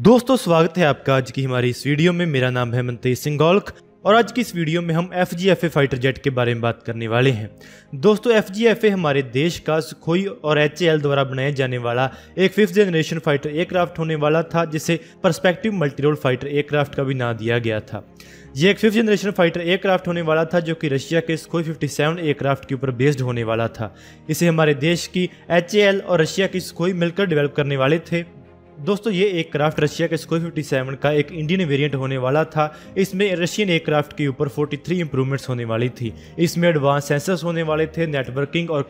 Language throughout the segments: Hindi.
दोस्तों स्वागत है आपका आज की हमारी इस वीडियो में। मेरा नाम है मनतेज सिंह गौलख और आज की इस वीडियो में हम FGFA फाइटर जेट के बारे में बात करने वाले हैं। दोस्तों FGFA हमारे देश का सुखोई और HAL द्वारा बनाया जाने वाला एक 5th जनरेशन फाइटर एयरक्राफ्ट होने वाला था, जिसे पर्सपेक्टिव मल्टीरोल फाइटर एयरक्राफ्ट का भी नाम दिया गया था। ये एक 5th जनरेशन फाइटर एयरक्राफ्ट होने वाला था जो कि रशिया के सुखोई 57 एयरक्राफ्ट के ऊपर बेस्ड होने वाला था। इसे हमारे देश की HAL और रशिया की सुखोई मिलकर डेवलप करने वाले थे। दोस्तों ये एयरक्राफ्ट रशिया के सुखोई 57 का एक इंडियन वेरिएंट होने वाला था। इसमें रशियन एयरक्राफ्ट के ऊपर 43 इंप्रूवमेंट्स होने वाली थी। इसमें एडवांस सेंसर्स होने वाले थे, नेटवर्किंग और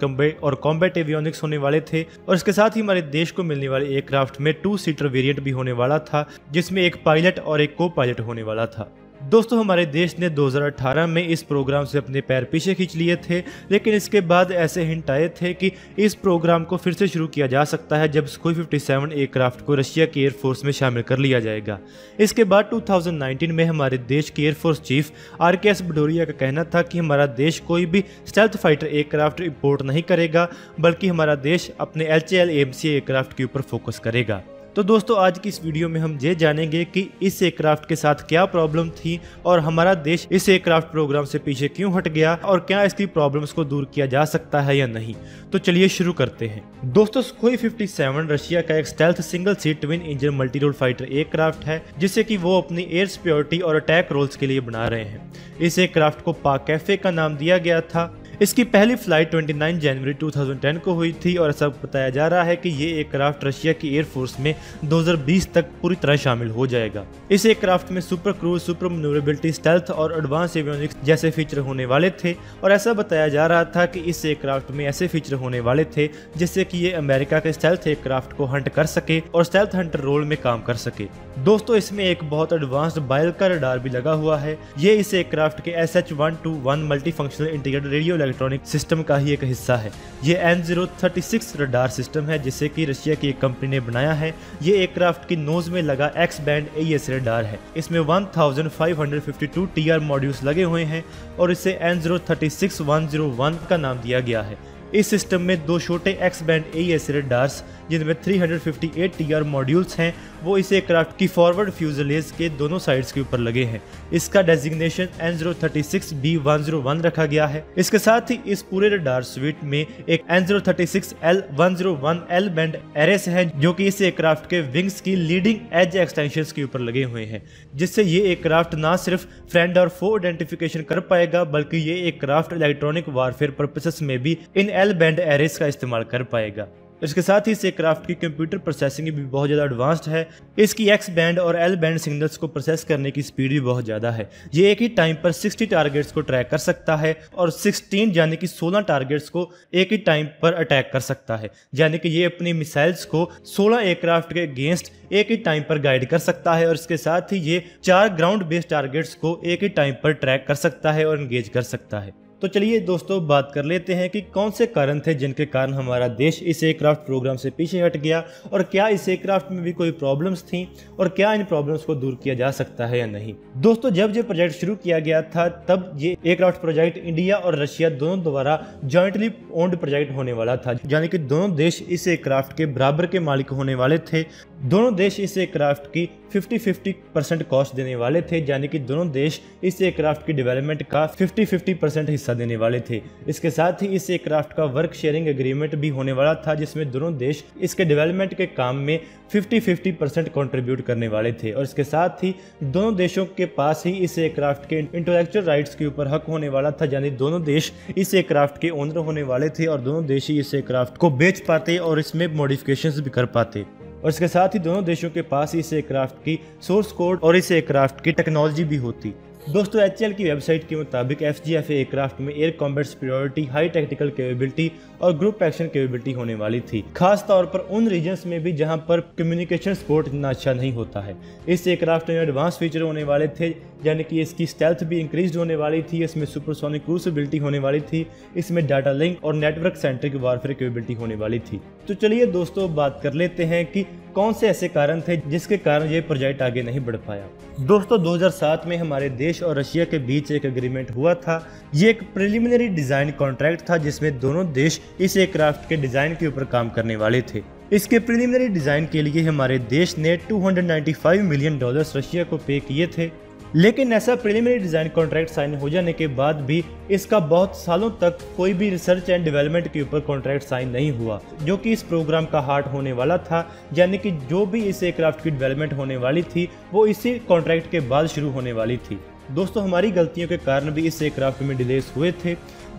कॉम्बैट एवियोनिक्स होने वाले थे और इसके साथ ही हमारे देश को मिलने वाले एयरक्राफ्ट में 2 सीटर वेरिएंट भी होने वाला था, जिसमें एक पायलट और एक को पायलट होने वाला था। दोस्तों हमारे देश ने 2018 में इस प्रोग्राम से अपने पैर पीछे खींच लिए थे, लेकिन इसके बाद ऐसे हिंट आए थे कि इस प्रोग्राम को फिर से शुरू किया जा सकता है जब सुखोई 57 एयरक्राफ्ट को रशिया की एयरफोर्स में शामिल कर लिया जाएगा। इसके बाद 2019 में हमारे देश की एयरफोर्स चीफ RKS भदौरिया का कहना था कि हमारा देश कोई भी स्टेल्थ फाइटर एयरक्राफ्ट इंपोर्ट नहीं करेगा, बल्कि हमारा देश अपने HAL AMC एयरक्राफ्ट के ऊपर फोकस करेगा। तो दोस्तों आज की इस वीडियो में हम ये जानेंगे कि इस एयरक्राफ्ट के साथ क्या प्रॉब्लम थी और हमारा देश इस एयरक्राफ्ट प्रोग्राम से पीछे क्यों हट गया और क्या इसकी प्रॉब्लम्स को दूर किया जा सकता है या नहीं। तो चलिए शुरू करते हैं। दोस्तों सुखोई 57 रशिया का एक stealth single seat twin engine multirole fighter aircraft है, जिसे कि वो अपनी एयर सिक्योरिटी और अटैक रोल्स के लिए बना रहे हैं। इस एयरक्राफ्ट को पाक कैफे का नाम दिया गया था। इसकी पहली फ्लाइट 29 जनवरी 2010 को हुई थी और ऐसा बताया जा रहा है कि ये एयरक्राफ्ट रशिया की एयरफोर्स में 2020 तक पूरी तरह शामिल हो जाएगा। इस एयरक्राफ्ट में super cruise, super manoeuvrability, stealth और एडवांस एवियोनिक्स जैसे फीचर होने वाले थे और ऐसा बताया जा रहा था कि इस एयरक्राफ्ट में ऐसे फीचर होने वाले थे जिससे कि ये अमेरिका के स्टेल्थ एयरक्राफ्ट को हंट कर सके और स्टेल्थ हंटर रोल में काम कर सके। दोस्तों इसमें एक बहुत एडवांस्ड बायल का रडार भी लगा हुआ है। ये इस एयरक्राफ्ट के SH-121 multi functional integrated radio electronic system का ही एक हिस्सा है। ये N036 रडार सिस्टम है जिसे कि रशिया की एक कंपनी ने बनाया है। ये एयरक्राफ्ट की नोज में लगा X बैंड AES रडार है। इसमें 1552 TR मॉड्यूल्स लगे हुए हैं और इसे N036-101 का नाम दिया गया है। इस सिस्टम में 2 छोटे X बैंड AES रडार्स जिनमें 358 TR मॉड्यूल्स हैं वो इस एयरक्राफ्ट की फॉरवर्ड फ्यूजलेज के दोनों साइड्स के ऊपर लगे हैं। इसका डेजिग्नेशन N036B101 रखा गया है। इसके साथ ही इस पूरे रडार स्वीट में एक N036L101L बैंड एरेस है जो कि इस एयरक्राफ्ट के विंग्स की लीडिंग एज एक्सटेंशंस के ऊपर लगे हुए हैं, जिससे ये एयरक्राफ्ट ना सिर्फ फ्रेंड और फो आइडेंटिफिकेशन कर पाएगा बल्कि ये एयरक्राफ्ट इलेक्ट्रॉनिक वारफेयर पर्पसेस में भी इन L बैंड एरेस का इस्तेमाल कर पाएगा। इसके साथ ही इस एयरक्राफ्ट की कंप्यूटर प्रोसेसिंग भी बहुत ज़्यादा एडवांस्ड है। इसकी X बैंड और L बैंड सिग्नल्स को प्रोसेस करने की स्पीड भी बहुत ज़्यादा है। ये एक ही टाइम पर 60 टारगेट्स को ट्रैक कर सकता है और 16 यानी कि 16 टारगेट्स को एक ही टाइम पर अटैक कर सकता है, यानी कि ये अपनी मिसाइल्स को 16 एयरक्राफ्ट के अगेंस्ट एक ही टाइम पर गाइड कर सकता है और इसके साथ ही ये 4 ग्राउंड बेस्ड टारगेट्स को एक ही टाइम पर ट्रैक कर सकता है और एंगेज कर सकता है। तो चलिए दोस्तों बात कर लेते हैं कि कौन से कारण थे जिनके कारण हमारा देश इस एयरक्राफ्ट प्रोग्राम से पीछे हट गया और क्या इस एयरक्राफ्ट में भी कोई प्रॉब्लम्स थी और क्या इन प्रॉब्लम्स को दूर किया जा सकता है या नहीं। दोस्तों जब ये प्रोजेक्ट शुरू किया गया था तब ये एयरक्राफ्ट प्रोजेक्ट इंडिया और रशिया दोनों द्वारा जॉइंटली ओन्ड प्रोजेक्ट होने वाला था, यानी कि दोनों देश इस एयरक्राफ्ट के बराबर के मालिक होने वाले थे। दोनों देश इस एयरक्राफ्ट की 50-50% कॉस्ट देने वाले थे, यानी कि दोनों देश इस एयरक्राफ्ट की डेवलपमेंट का 50-50% हिस्सा देने वाले थे। इसके साथ ही इस एयरक्राफ्ट का वर्क शेयरिंग एग्रीमेंट भी होने वाला था, जिसमें दोनों देश इसके डेवलपमेंट के काम में 50-50% कंट्रीब्यूट करने वाले थे और इसके साथ ही दोनों देशों के पास ही इस एयरक्राफ्ट के इंटेलेक्चुअल राइट्स के ऊपर हक होने वाला था, यानी दोनों देश इस एयरक्राफ्ट के ओनर होने वाले थे और दोनों देश ही इस एयरक्राफ्ट को बेच पाते और इसमें मॉडिफिकेशंस भी कर पाते और इसके साथ ही दोनों देशों के पास इस एयरक्राफ्ट की सोर्स कोड और इस एयरक्राफ्ट की टेक्नोलॉजी भी होती। दोस्तों HAL की वेबसाइट के मुताबिक FGFA एयरक्राफ्ट में air combat superiority, high technical capability और ग्रुप एक्शन कैपेबिलिटी होने वाली थी, खास तौर पर उन रीजन्स में भी जहां पर कम्युनिकेशन सपोर्ट इतना अच्छा नहीं होता है। इस एयरक्राफ्ट में एडवांस फीचर होने वाले थे, यानी कि इसकी स्टेल्थ भी इंक्रीज होने वाली थी, इसमें सुपरसोनिक क्रूज एबिलिटी होने वाली थी, इसमें डाटा लिंक और नेटवर्क सेंट्रिक वारफेयर कैपेबिलिटी होने वाली थी। तो चलिए दोस्तों बात कर लेते हैं कि कौन से ऐसे कारण थे जिसके कारण ये प्रोजेक्ट आगे नहीं बढ़ पाया। दोस्तों 2007 में हमारे देश और रशिया के बीच एक एग्रीमेंट हुआ था। ये एक प्रिलिमिनरी डिजाइन कॉन्ट्रैक्ट था जिसमें दोनों देश इस एयरक्राफ्ट के डिजाइन के ऊपर काम करने वाले थे। इसके प्रिलिमिनरी डिज़ाइन के लिए हमारे देश ने $295 मिलियन रशिया को पे किए थे, लेकिन ऐसा प्रिलिमिनरी डिज़ाइन कॉन्ट्रैक्ट साइन हो जाने के बाद भी इसका बहुत सालों तक कोई भी रिसर्च एंड डेवलपमेंट के ऊपर कॉन्ट्रैक्ट साइन नहीं हुआ, जो कि इस प्रोग्राम का हार्ट होने वाला था। यानी कि जो भी इस एयरक्राफ्ट की डेवलपमेंट होने वाली थी वो इसी कॉन्ट्रैक्ट के बाद शुरू होने वाली थी। दोस्तों, हमारी गलतियों के कारण भी इस एयरक्राफ्ट में डिलेस हुए थे।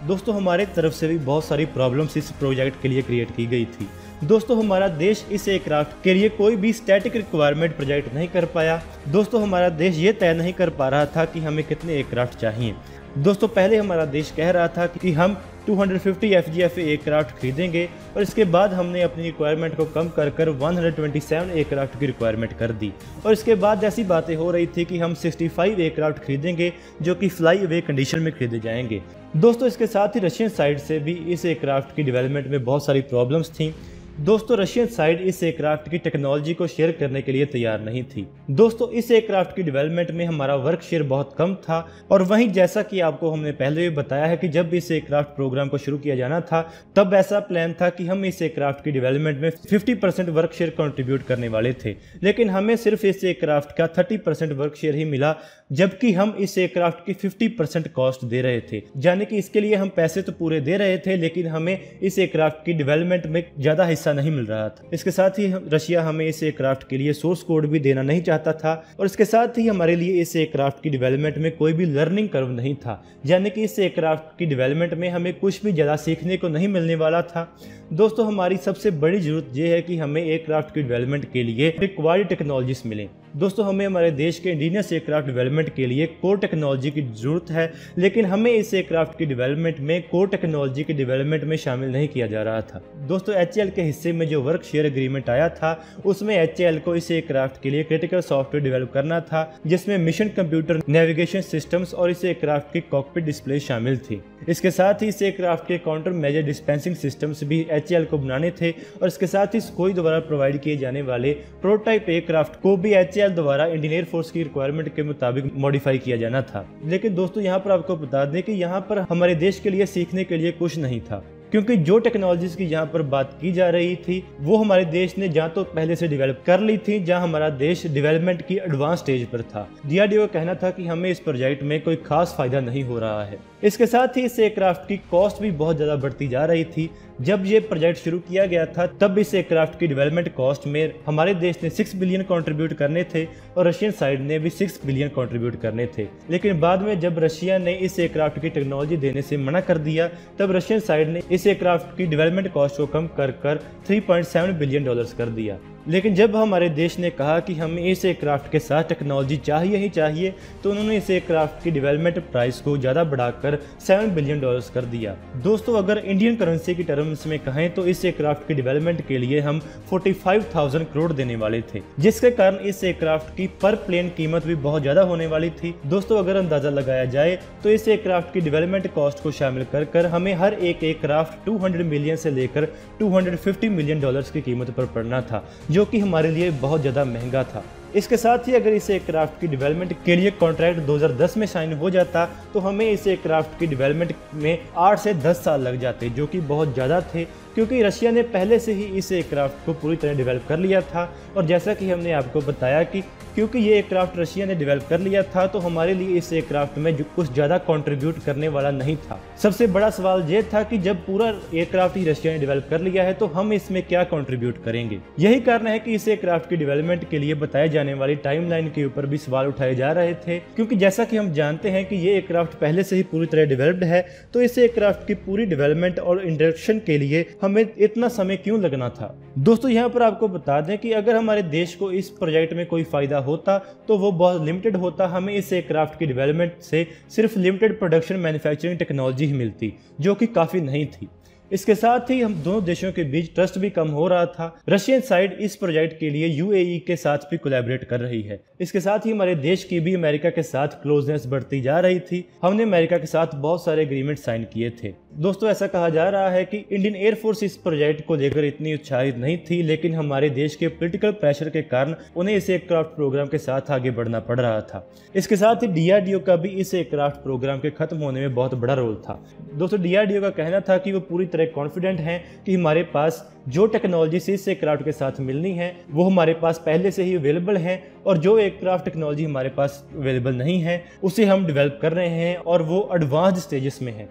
दोस्तों, हमारे तरफ से भी बहुत सारी प्रॉब्लम्स इस प्रोजेक्ट के लिए क्रिएट की गई थी। दोस्तों, हमारा देश इस एयरक्राफ्ट के लिए कोई भी स्टैटिक रिक्वायरमेंट प्रोजेक्ट नहीं कर पाया। दोस्तों, हमारा देश ये तय नहीं कर पा रहा था कि हमें कितने एयरक्राफ्ट चाहिए। दोस्तों, पहले हमारा देश कह रहा था कि हम 250 FGFA एयरक्राफ्ट खरीदेंगे और इसके बाद हमने अपनी रिक्वायरमेंट को कम कर 127 एयरक्राफ्ट की रिक्वायरमेंट कर दी। और इसके बाद ऐसी बातें हो रही थी कि हम 65 एयरक्राफ्ट खरीदेंगे जो कि फ्लाई अवे कंडीशन में खरीदे जाएंगे। दोस्तों, इसके साथ ही रशियन साइड से भी इस एयरक्राफ्ट की डेवलपमेंट में बहुत सारी प्रॉब्लम्स थी। दोस्तों, रशियन साइड इस एयरक्राफ्ट की टेक्नोलॉजी को शेयर करने के लिए तैयार नहीं थी। दोस्तों, इस एयरक्राफ्ट की डेवलपमेंट में हमारा वर्क शेयर बहुत कम था। और वहीं जैसा कि आपको हमने पहले भी बताया है कि जब इस एयरक्राफ्ट प्रोग्राम को शुरू किया जाना था तब ऐसा प्लान था कि हम इस एयरक्राफ्ट की डेवलपमेंट में 50% वर्क शेयर कंट्रीब्यूट करने वाले थे, लेकिन हमें सिर्फ इस एयरक्राफ्ट का 30% वर्क शेयर ही मिला, जबकि हम इस एयरक्राफ्ट की 50% कॉस्ट दे रहे थे। यानी कि इसके लिए हम पैसे तो पूरे दे रहे थे, लेकिन हमें इस एयरक्राफ्ट की डेवलपमेंट में ज़्यादा हिस्सा नहीं मिल रहा था। इसके साथ ही रशिया हमें इस एयरक्राफ्ट के लिए सोर्स कोड भी देना नहीं चाहता था और इसके साथ ही हमारे लिए इस एयरक्राफ्ट की डेवलपमेंट में कोई भी लर्निंग कर्व नहीं था। यानी कि इस एयरक्राफ्ट की डेवलपमेंट में हमें कुछ भी ज़्यादा सीखने को नहीं मिलने वाला था। दोस्तों, हमारी सबसे बड़ी ज़रूरत यह है कि हमें एयरक्राफ्ट की डेवलपमेंट के लिए रिक्वायर्ड टेक्नोलॉजीज मिलें। दोस्तों, हमें हमारे देश के इंडिजिनस एयरक्राफ्ट डेवलपमेंट के लिए कोर टेक्नोलॉजी की ज़रूरत है, लेकिन हमें इस एयरक्राफ्ट की डेवलपमेंट में कोर टेक्नोलॉजी की डेवलपमेंट में शामिल नहीं किया जा रहा था। दोस्तों, HAL के हिस्से में जो वर्क शेयर एग्रीमेंट आया था उसमें HAL को इस एयरक्राफ्ट के लिए क्रिटिकल सॉफ्टवेयर डेवलप करना था, जिसमें मिशन कंप्यूटर, नेविगेशन सिस्टम्स और इस एयरक्राफ्ट की कॉकपिट डिस्प्ले शामिल थी। इसके साथ ही इस एयरक्राफ्ट के काउंटर मेजर डिस्पेंसिंग सिस्टम्स भी HAL को बनाने थे और इसके साथ ही सुखोई द्वारा प्रोवाइड किए जाने वाले प्रोटोटाइप एयरक्राफ्ट को भी HAL द्वारा इंडियन एयरफोर्स की रिक्वायरमेंट के मुताबिक मॉडिफाई किया जाना था। लेकिन दोस्तों, यहाँ पर आपको बता दें कि यहाँ पर हमारे देश के लिए सीखने के लिए कुछ नहीं था, क्योंकि जो टेक्नोलॉजीज की यहाँ पर बात की जा रही थी वो हमारे देश ने जहाँ तो पहले से डेवलप कर ली थी, जहाँ हमारा देश डेवलपमेंट की एडवांस स्टेज पर था। DRDO का कहना था कि हमें इस प्रोजेक्ट में कोई खास फायदा नहीं हो रहा है। इसके साथ ही इस एयरक्राफ्ट की कॉस्ट भी बहुत ज़्यादा बढ़ती जा रही थी। जब ये प्रोजेक्ट शुरू किया गया था तब इस एयरक्राफ्ट की डेवलपमेंट कॉस्ट में हमारे देश ने 6 बिलियन कंट्रीब्यूट करने थे और रशियन साइड ने भी 6 बिलियन कंट्रीब्यूट करने थे। लेकिन बाद में जब रशिया ने इस एयरक्राफ्ट की टेक्नोलॉजी देने से मना कर दिया तब रशियन साइड ने इस एयरक्राफ्ट की डेवलपमेंट कॉस्ट को कम कर 3.7 बिलियन डॉलर्स कर दिया। लेकिन जब हमारे देश ने कहा कि हमें इस एयरक्राफ्ट के साथ टेक्नोलॉजी चाहिए ही चाहिए, तो उन्होंने इस एयरक्राफ्ट की डेवलपमेंट प्राइस को ज़्यादा बढ़ाकर 7 बिलियन डॉलर्स कर दिया। दोस्तों, अगर इंडियन करेंसी की टर्म्स में कहें तो इस एयरक्राफ्ट की डेवलपमेंट के लिए हम 45,000 करोड़ देने वाले थे, जिसके कारण इस एयरक्राफ्ट की पर प्लेन कीमत भी बहुत ज़्यादा होने वाली थी। दोस्तों, अगर अंदाज़ा लगाया जाए तो इस एयरक्राफ्ट की डेवलपमेंट कॉस्ट को शामिल कर हमें हर एक एयरक्राफ्ट 200 मिलियन से लेकर 250 मिलियन डॉलर्स की कीमत पर पड़ना था, जो कि हमारे लिए बहुत ज़्यादा महंगा था। इसके साथ ही अगर इस एयरक्राफ्ट की डेवलपमेंट के लिए कॉन्ट्रैक्ट 2010 में साइन हो जाता तो हमें इस एयरक्राफ्ट की डेवलपमेंट में 8 से 10 साल लग जाते, जो कि बहुत ज़्यादा थे, क्योंकि रशिया ने पहले से ही इस एयरक्राफ्ट को पूरी तरह डेवलप कर लिया था। और जैसा कि हमने आपको बताया कि क्योंकि ये एयरक्राफ्ट रशिया ने डेवलप कर लिया था तो हमारे लिए इस एयरक्राफ्ट में जो कुछ ज़्यादा कंट्रीब्यूट करने वाला नहीं था। सबसे बड़ा सवाल ये था कि जब पूरा एयरक्राफ्ट ही रशिया ने डेवलप कर लिया है तो हम इसमें क्या कंट्रीब्यूट करेंगे। यही कारण है कि इस एयरक्राफ्ट की डेवलपमेंट के लिए बताए जाने वाली टाइमलाइन के ऊपर भी सवाल उठाए जा रहे थे, क्योंकि जैसा कि हम जानते हैं कि ये एयरक्राफ्ट पहले से ही पूरी तरह डेवलप्ड है, तो इस एयरक्राफ्ट की पूरी डेवलपमेंट और इंडक्शन के लिए हमें इतना समय क्यों लगना था। दोस्तों, यहाँ पर आपको बता दें कि अगर हमारे देश को इस प्रोजेक्ट में कोई फायदा होता तो वो बहुत लिमिटेड होता। हमें इस एयरक्राफ्ट की डेवलपमेंट से सिर्फ लिमिटेड प्रोडक्शन मैन्युफैक्चरिंग टेक्नोलॉजी ही मिलती, जो कि काफ़ी नहीं थी। इसके साथ ही हम दोनों देशों के बीच ट्रस्ट भी कम हो रहा था। रशियन साइड इस प्रोजेक्ट के लिए UAE के साथ भी कोलैबोरेट कर रही है। इसके साथ ही हमारे देश की भी अमेरिका के साथ क्लोजनेस बढ़ती जा रही थी। हमने अमेरिका के साथ बहुत सारे एग्रीमेंट साइन किए थे। दोस्तों ऐसा कहा जा रहा है कि इंडियन एयरफोर्स इस प्रोजेक्ट को लेकर इतनी उत्साहित नहीं थी, लेकिन हमारे देश के पॉलिटिकल प्रेशर के कारण उन्हें इस एयरक्राफ्ट प्रोग्राम के साथ आगे बढ़ना पड़ रहा था। इसके साथ ही डीआरडीओ का भी इस एयरक्राफ्ट प्रोग्राम के खत्म होने में बहुत बड़ा रोल था। दोस्तों डीआरडीओ का कहना था कि वो पूरी तरह कॉन्फिडेंट हैं कि हमारे पास जो टेक्नोलॉजी इस एयरक्राफ्ट के साथ मिलनी है वो हमारे पास पहले से ही अवेलेबल है, और जो एयरक्राफ्ट टेक्नोलॉजी हमारे पास अवेलेबल नहीं है उसे हम डेवलप कर रहे हैं और वो एडवांस्ड स्टेजेस में है।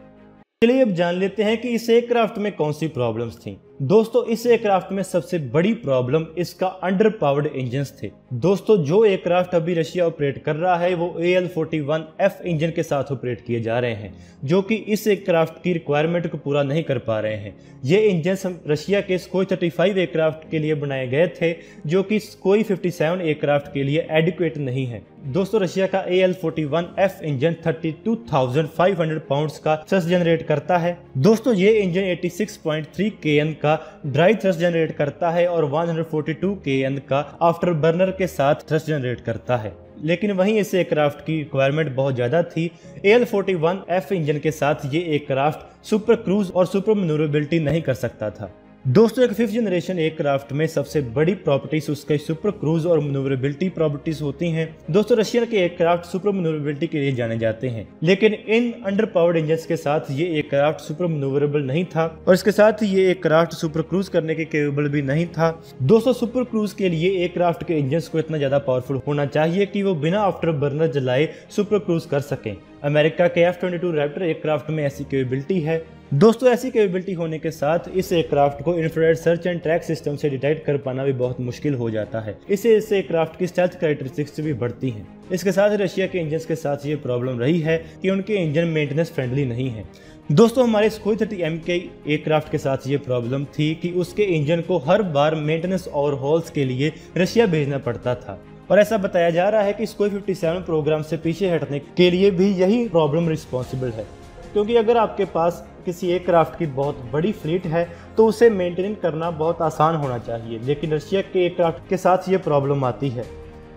चलिए अब जान लेते हैं कि इस एयरक्राफ्ट में कौन सी प्रॉब्लम्स थी। दोस्तों इस एयरक्राफ्ट में सबसे बड़ी प्रॉब्लम इसका अंडर पावर्ड इंजन्स थे। दोस्तों जो एयरक्राफ्ट अभी रशिया ऑपरेट कर रहा है वो AL-41F इंजन के साथ ऑपरेट किए जा रहे हैं, जो कि इस एयरक्राफ्ट की रिक्वायरमेंट को पूरा नहीं कर पा रहे हैं। ये इंजन रशिया के सुखोई 35 एयरक्राफ्ट के लिए बनाए गए थे, जो कि सुखोई 57 एयरक्राफ्ट के लिए एडिक्वेट नहीं है। दोस्तों रशिया का AL-41F इंजन 32,500 पाउंड्स का थ्रस्ट जनरेट करता है। दोस्तों ये इंजन 86.3 kN का ड्राई थ्रस्ट जनरेट करता है और 142 kN का आफ्टर बर्नर के साथ थ्रस्ट जनरेट करता है। लेकिन वहीं इस एयरक्राफ्ट की रिक्वायरमेंट बहुत ज़्यादा थी। AL-41F इंजन के साथ ये एयरक्राफ्ट सुपर क्रूज और सुपर मैन्यूवरेबिलिटी नहीं कर सकता था। दोस्तों एक 5th जनरेशन एयरक्राफ्ट में सबसे बड़ी प्रॉपर्टीज उसके सुपर क्रूज और मैन्यूवरेबिलिटी प्रॉपर्टीज होती हैं। दोस्तों रशियन के एयरक्राफ्ट सुपर मैन्यूवरेबिलिटी के लिए जाने जाते हैं, लेकिन इन अंडर पावर्ड इंजन्स के साथ ये एयरक्राफ्ट सुपर मैन्यूवरेबल नहीं था, और इसके साथ ही ये एयरक्राफ्ट सुपर क्रूज करने के केपेबल भी नहीं था। दोस्तों सुपर क्रूज के लिए एयरक्राफ्ट के इंजन्स को इतना ज्यादा पावरफुल होना चाहिए कि वो बिना आफ्टर बर्नर जलाए सुपर क्रूज कर सकें। अमेरिका के F-22 रैप्टर एयरक्राफ्ट में ऐसी कैपेबिलिटी है। दोस्तों ऐसी कैपेबिलिटी होने के साथ इस एयरक्राफ्ट को infrared search and track system से डिटेक्ट कर पाना भी बहुत मुश्किल हो जाता है। इससे इस एयरक्राफ्ट की स्टेल्थ कैरेक्टरिस्टिक्स भी बढ़ती हैं। इसके साथ रशिया के इंजन के साथ ये प्रॉब्लम रही है कि उनके इंजन मेंटेनेंस फ्रेंडली नहीं है। दोस्तों हमारे सुखोई 30M के एयरक्राफ्ट के साथ ये प्रॉब्लम थी कि उसके इंजन को हर बार मेंटेनेंस ओवरहॉल्स के लिए रशिया भेजना पड़ता था, और ऐसा बताया जा रहा है कि सुखोई 57 प्रोग्राम से पीछे हटने के लिए भी यही प्रॉब्लम रिस्पॉन्सिबल है। क्योंकि अगर आपके पास किसी एयरक्राफ्ट की बहुत बड़ी फ्लीट है तो उसे मेंटेन करना बहुत आसान होना चाहिए, लेकिन रशिया के एयरक्राफ्ट के साथ ये प्रॉब्लम आती है।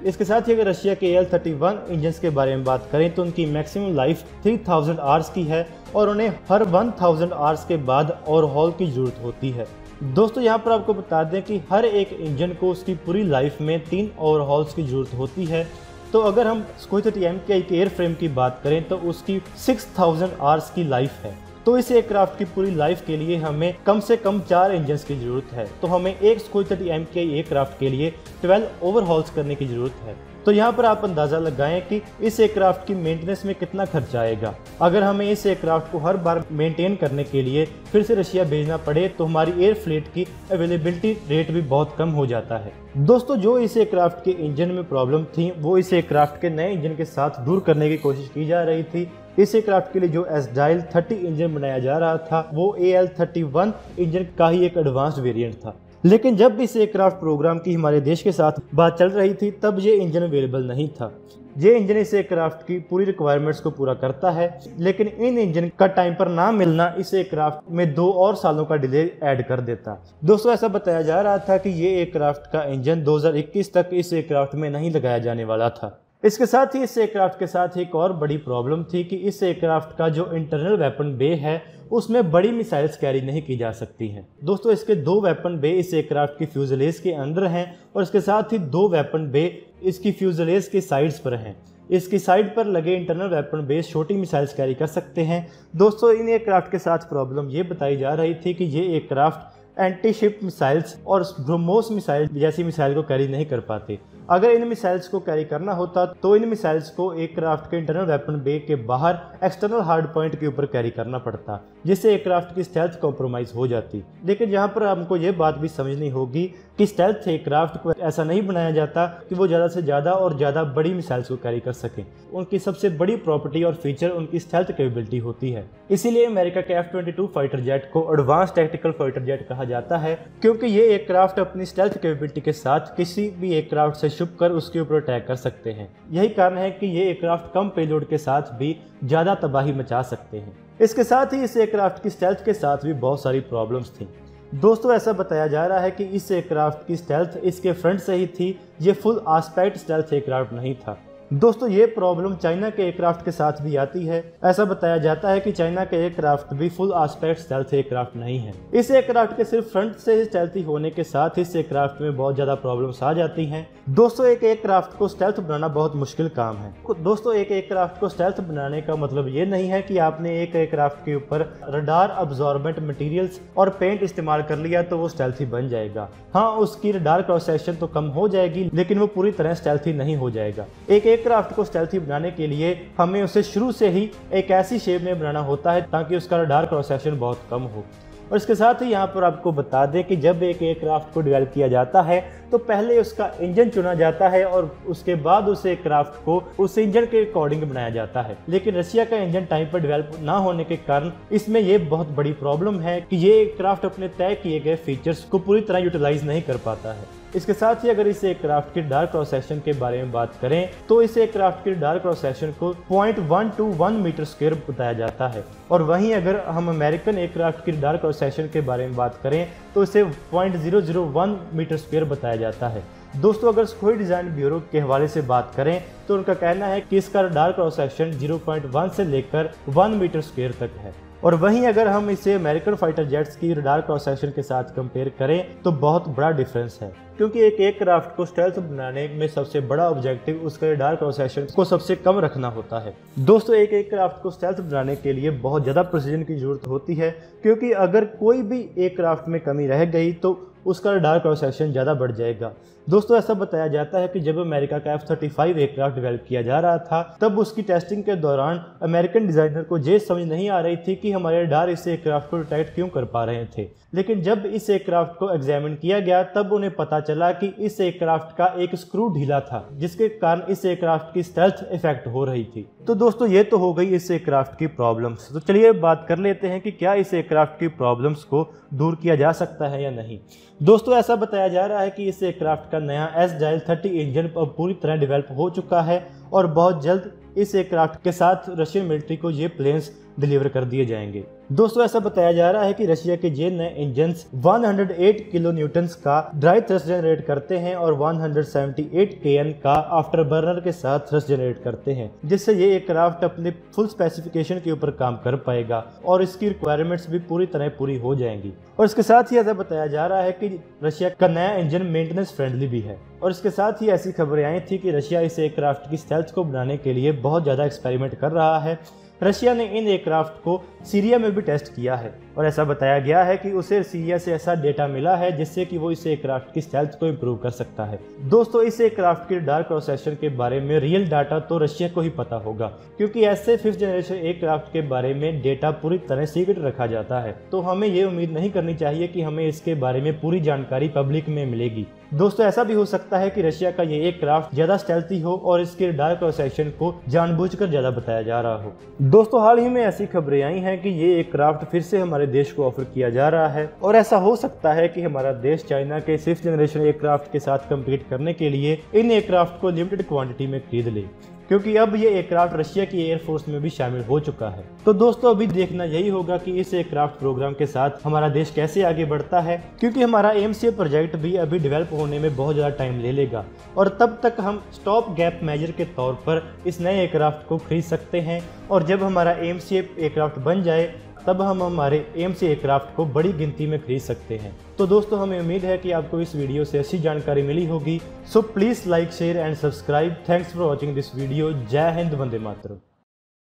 इसके साथ ही अगर रशिया के AL-31 इंजन्स के बारे में बात करें तो उनकी मैक्सिमम लाइफ 3000 आवर्स की है, और उन्हें हर 1000 आवर्स के बाद ओवरहॉल की जरूरत होती है। दोस्तों यहाँ पर आपको बता दें कि हर एक इंजन को उसकी पूरी लाइफ में 3 ओवरहॉल्स की जरूरत होती है। तो अगर हम सुखोई 30M के एक एयरफ्रेम की बात करें तो उसकी 6000 आवर्स की लाइफ है। तो इस एयरक्राफ्ट की पूरी लाइफ के लिए हमें कम से कम 4 इंजन्स की जरूरत है। तो हमें एक सुखोई 30M के एयरक्राफ्ट के लिए 12 ओवरहॉल्स करने की जरूरत है। तो यहाँ पर आप अंदाज़ा लगाएं कि इस एयरक्राफ्ट की मेंटेनेंस में कितना खर्चा आएगा। अगर हमें इस एयरक्राफ्ट को हर बार मेंटेन करने के लिए फिर से रशिया भेजना पड़े तो हमारी एयर फ्लीट की अवेलेबिलिटी रेट भी बहुत कम हो जाता है। दोस्तों जो इस एयरक्राफ्ट के इंजन में प्रॉब्लम थी वो इस एयरक्राफ्ट के नए इंजन के साथ दूर करने की कोशिश की जा रही थी। इस एयरक्राफ्ट के लिए जो एस्डाइल 30 इंजन बनाया जा रहा था वो AL-31 इंजन का ही एक एडवांस्ड वेरिएंट था। लेकिन जब इस एयरक्राफ्ट प्रोग्राम की हमारे देश के साथ बात चल रही थी तब ये इंजन अवेलेबल नहीं था। ये इंजन इस एयरक्राफ्ट की पूरी रिक्वायरमेंट्स को पूरा करता है, लेकिन इन इंजन का टाइम पर ना मिलना इस एयरक्राफ्ट में 2 और सालों का डिले ऐड कर देता। दोस्तों ऐसा बताया जा रहा था कि ये एयरक्राफ्ट का इंजन 2021 तक इस एयरक्राफ्ट में नहीं लगाया जाने वाला था। इसके साथ ही इस एयरक्राफ्ट के साथ एक और बड़ी प्रॉब्लम थी कि इस एयरक्राफ्ट का जो इंटरनल वेपन बे है उसमें बड़ी मिसाइल्स कैरी नहीं की जा सकती हैं। दोस्तों इसके 2 वेपन बे इस एयरक्राफ्ट की फ्यूजलेज के अंदर हैं, और इसके साथ ही 2 वेपन बे इसकी फ्यूजलेज के साइड्स पर हैं। इसकी साइड पर लगे इंटरनल वेपन बेस छोटी मिसाइल्स कैरी कर सकते हैं। दोस्तों इन एयरक्राफ्ट के साथ प्रॉब्लम ये बताई जा रही थी कि ये एयरक्राफ्ट एंटी शिप मिसाइल्स और ब्रह्मोस मिसाइल जैसी मिसाइल को कैरी नहीं कर पाते। अगर इन मिसाइल्स को कैरी करना होता तो इन मिसाइल्स को एयरक्राफ्ट के इंटरनल वेपन बे के बाहर एक्सटर्नल हार्ड पॉइंट के ऊपर कैरी करना पड़ता, जिससे एयरक्राफ्ट की स्टेल्थ कॉम्प्रोमाइज हो जाती। लेकिन यहाँ पर हमको ये बात भी समझनी होगी कि स्टेल्थ एयरक्राफ्ट को ऐसा नहीं बनाया जाता कि वो ज़्यादा से ज़्यादा और ज़्यादा बड़ी मिसाइल्स को कैरी कर सकें। उनकी सबसे बड़ी प्रॉपर्टी और फीचर उनकी स्टेल्थ कैपेबिलिटी होती है। इसीलिए अमेरिका के F-22 फाइटर जेट को एडवांस टैक्टिकल फाइटर जेट कहा जाता है, क्योंकि ये एयरक्राफ्ट अपनी स्टेल्थ कैपेबिलिटी के साथ किसी भी एयरक्राफ्ट से छुप कर उसके ऊपर अटैक कर सकते हैं। यही कारण है कि ये एयरक्राफ्ट कम पेलोड के साथ भी ज़्यादा तबाही मचा सकते हैं। इसके साथ ही इस एयरक्राफ्ट की स्टेल्थ के साथ भी बहुत सारी प्रॉब्लम्स थी। दोस्तों ऐसा बताया जा रहा है कि इस एयरक्राफ्ट की स्टेल्थ इसके फ्रंट से ही थी, ये फुल आस्पेक्ट स्टेल्थ एयरक्राफ्ट नहीं था। दोस्तों ये प्रॉब्लम चाइना के एयरक्राफ्ट के साथ भी आती है। ऐसा बताया जाता है कि चाइना के एयरक्राफ्ट भी फुल एस्पेक्ट स्टेल्थ एयरक्राफ्ट नहीं है। इस एयरक्राफ्ट के सिर्फ फ्रंट से स्टेल्थी होने के साथ इस एयरक्राफ्ट में बहुत ज्यादा प्रॉब्लम्स आ जाती हैं। दोस्तों एक एयरक्राफ्ट को स्टेल्थ बनाना बहुत मुश्किल काम है। दोस्तों एक एयरक्राफ्ट को स्टेल्थ बनाने का मतलब ये नहीं है कि आपने एक एयरक्राफ्ट के ऊपर रडार अब्जॉर्बेंट मटेरियल्स और पेंट इस्तेमाल कर लिया तो वो स्टेल्थी बन जाएगा। हाँ, उसकी रडार क्रॉस सेक्शन तो कम हो जाएगी, लेकिन वो पूरी तरह स्टेल्थी नहीं हो जाएगा। एक एयरक्राफ्ट को स्टेल्थी बनाने के लिए हमें उसे शुरू से ही एक ऐसी शेप में बनाना होता है ताकि उसका रडार क्रॉस सेक्शन बहुत कम हो। और इसके साथ ही यहाँ पर आपको बता दें कि जब एक एयरक्राफ्ट को डेवलप किया जाता है तो पहले उसका इंजन चुना जाता है और उसके बाद उस एयरक्राफ्ट को उस इंजन के अकॉर्डिंग बनाया जाता है। लेकिन रशिया का इंजन टाइम पर डेवलप ना होने के कारण इसमें ये बहुत बड़ी प्रॉब्लम है कि ये एयरक्राफ्ट अपने तय किए गए फीचर्स को पूरी तरह यूटिलाइज नहीं कर पाता है। इसके साथ ही अगर इस एयरक्राफ्ट के रडार क्रॉस सेक्शन के बारे में बात करें तो इस एयरक्राफ्ट के रडार क्रॉस सेक्शन को 0.121 मीटर स्क्वायर बताया जाता है। और वहीं अगर हम अमेरिकन एयरक्राफ्ट की रडार क्रॉस सेक्शन के बारे में बात करें तो इसे 0.001 मीटर स्क्वायर बताया जाता है। दोस्तों अगर सुखोई डिजाइन ब्यूरो के हवाले से बात करें तो उनका कहना है कि इसका रडार क्रॉस सेक्शन 0.1 से लेकर 1 मीटर स्क्वायर तक है। और वहीं अगर हम इसे अमेरिकन फाइटर जेट्स की रडार क्रॉस सेक्शन के साथ कंपेयर करें तो बहुत बड़ा डिफरेंस है, क्योंकि एक एयरक्राफ्ट को स्टेल्थ बनाने में सबसे बड़ा ऑब्जेक्टिव उसके रडार क्रॉस सेक्शन को सबसे कम रखना होता है। दोस्तों एक एयरक्राफ्ट को स्टेल्थ बनाने के लिए बहुत ज़्यादा प्रिसीजन की जरूरत होती है, क्योंकि अगर कोई भी एयरक्राफ्ट में कमी रह गई तो उसका रडार क्रॉस सेक्शन ज़्यादा बढ़ जाएगा। दोस्तों ऐसा बताया जाता है कि जब अमेरिका का F-35 एयरक्राफ्ट डेवलप किया जा रहा था तब उसकी टेस्टिंग के दौरान अमेरिकन डिजाइनर को ये समझ नहीं आ रही थी कि हमारे रडार इस एयरक्राफ्ट को डिटेक्ट क्यों कर पा रहे थे। लेकिन जब इस एयरक्राफ्ट को एग्जामिन किया गया तब उन्हें पता चला कि इस एयरक्राफ्ट का एक स्क्रू ढीला था, जिसके कारण इस एयरक्राफ्ट की स्टेल्थ इफेक्ट हो रही थी। तो दोस्तों ये तो हो गई इस एयरक्राफ्ट की प्रॉब्लम्स। तो चलिए बात कर लेते हैं कि क्या इस एयरक्राफ्ट की प्रॉब्लम्स को दूर किया जा सकता है या नहीं। दोस्तों ऐसा बताया जा रहा है कि इस एयरक्राफ्ट का नया S-30 इंजन अब पूरी तरह डेवलप हो चुका है और बहुत जल्द इस एयरक्राफ्ट के साथ रशियन मिलिट्री को ये प्लेन्स डिलीवर कर दिए जाएंगे। दोस्तों ऐसा बताया जा रहा है कि रशिया के ये नए इंजन्स 108 किलो न्यूटन्स का ड्राई थ्रस्ट जनरेट करते हैं और 178 kN का आफ्टर बर्नर के साथ थ्रस्ट जनरेट करते हैं, जिससे ये एयरक्राफ्ट अपने फुल स्पेसिफिकेशन के ऊपर काम कर पाएगा और इसकी रिक्वायरमेंट्स भी पूरी तरह पूरी हो जाएंगी। और इसके साथ ही ऐसा बताया जा रहा है कि रशिया का नया इंजन मेंटेनेंस फ्रेंडली भी है। और इसके साथ ही ऐसी खबरें आई थी कि रशिया इस एयरक्राफ्ट की स्टेल्थ को बनाने के लिए बहुत ज़्यादा एक्सपेरिमेंट कर रहा है। रशिया ने इन एयरक्राफ्ट को सीरिया में भी टेस्ट किया है और ऐसा बताया गया है कि उसे सीरिया से ऐसा डेटा मिला है जिससे कि वो इस एयरक्राफ्ट की स्टेल्थ को इम्प्रूव कर सकता है। दोस्तों इस एयरक्राफ्ट के रडार क्रॉस सेक्शन के बारे में रियल डाटा तो रशिया को ही पता होगा, क्योंकि ऐसे 5th जनरेशन एयरक्राफ्ट के बारे में डेटा पूरी तरह सीक्रेट रखा जाता है। तो हमें ये उम्मीद नहीं करनी चाहिए कि हमें इसके बारे में पूरी जानकारी पब्लिक में मिलेगी। दोस्तों ऐसा भी हो सकता है कि रशिया का ये एयरक्राफ्ट ज्यादा स्टेल्थी हो और इसके रडार क्रॉस सेक्शन को जानबूझकर ज्यादा बताया जा रहा हो। दोस्तों हाल ही में ऐसी खबरें आई हैं कि ये एयरक्राफ्ट फिर से हमारे देश को ऑफर किया जा रहा है और ऐसा हो सकता है कि हमारा देश चाइना के 6th जनरेशन एयरक्राफ्ट के साथ कम्पीट करने के लिए इन एयरक्राफ्ट को लिमिटेड क्वांटिटी में खरीद ले, क्योंकि अब ये एयरक्राफ्ट रशिया की एयरफोर्स में भी शामिल हो चुका है। तो दोस्तों अभी देखना यही होगा कि इस एयरक्राफ्ट प्रोग्राम के साथ हमारा देश कैसे आगे बढ़ता है, क्योंकि हमारा AMCA प्रोजेक्ट भी अभी डेवलप होने में बहुत ज़्यादा टाइम ले लेगा और तब तक हम स्टॉप गैप मेजर के तौर पर इस नए एयरक्राफ्ट को खरीद सकते हैं। और जब हमारा AMCA एयरक्राफ्ट बन जाए तब हम हमारे AMCA एयरक्राफ्ट को बड़ी गिनती में खरीद सकते हैं। तो दोस्तों हमें उम्मीद है कि आपको इस वीडियो से अच्छी जानकारी मिली होगी। So please like, share and subscribe. Thanks for watching this video. जय हिंद, वंदे मातरम।